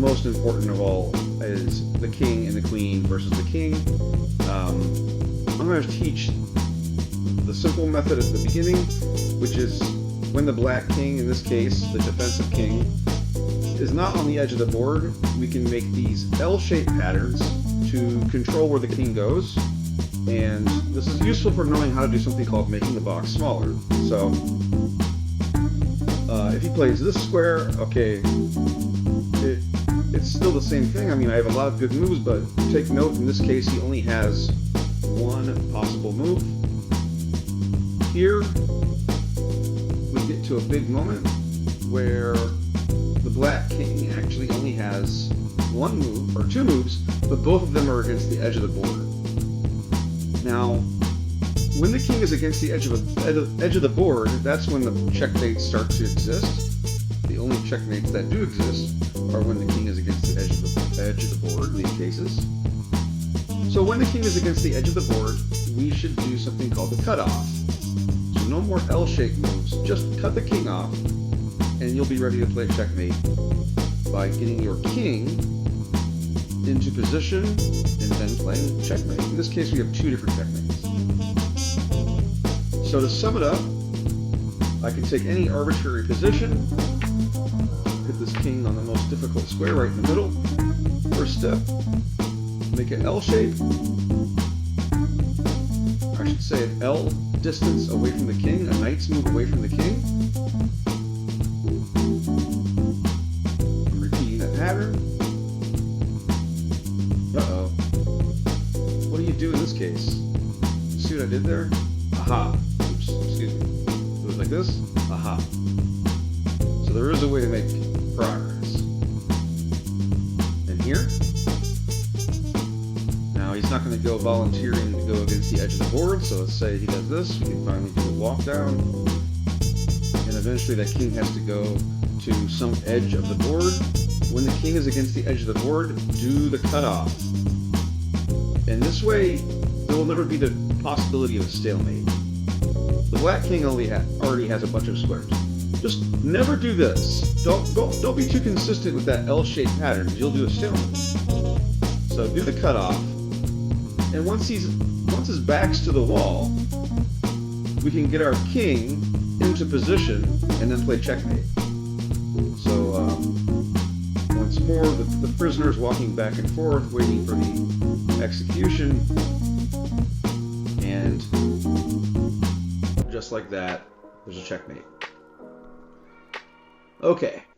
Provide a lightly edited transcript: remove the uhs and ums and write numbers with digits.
most important of all is the king and the queen versus the king. I'm going to teach the simple method at the beginning, which is when the black king, in this case the defensive king, is not on the edge of the board, we can make these L-shaped patterns to control where the king goes. And this is useful for knowing how to do something called making the box smaller. So if he plays this square, okay, it's still the same thing. I mean, I have a lot of good moves, but take note, in this case, he only has one possible move. Here, we get to a big moment where the black king actually only has one move, or two moves, but both of them are against the edge of the board. Now, when the king is against the edge of the board, that's when the checkmates start to exist. The only checkmates that do exist are when the king is against the edge of the board in these cases. So when the king is against the edge of the board, we should do something called the cutoff. So no more L-shaped moves, just cut the king off, and you'll be ready to play checkmate by getting your king into position and then playing checkmate. In this case, we have two different checkmates. So to sum it up, I can take any arbitrary position, hit this king on the most difficult square right in the middle. First step, make an L shape. I should say an L distance away from the king, a knight's move away from the king. I'm repeating that pattern. Uh-oh. What do you do in this case? See what I did there? Aha. Oops, excuse me. It was like this. Aha. So there is a way to make progress. And here? Now he's not going to go volunteering to go against the edge of the board, so let's say he does this. We can finally do a walk down. And eventually that king has to go to some edge of the board. When the king is against the edge of the board, do the cutoff. And this way, there will never be the possibility of a stalemate. The black king already has a bunch of squares. Just never do this. Don't be too consistent with that L-shaped pattern, because you'll do a stalemate. So do the cutoff, and once his back's to the wall, we can get our king into position and then play checkmate. So once more, the prisoner's walking back and forth, waiting for the execution, and just like that, there's a checkmate. Okay,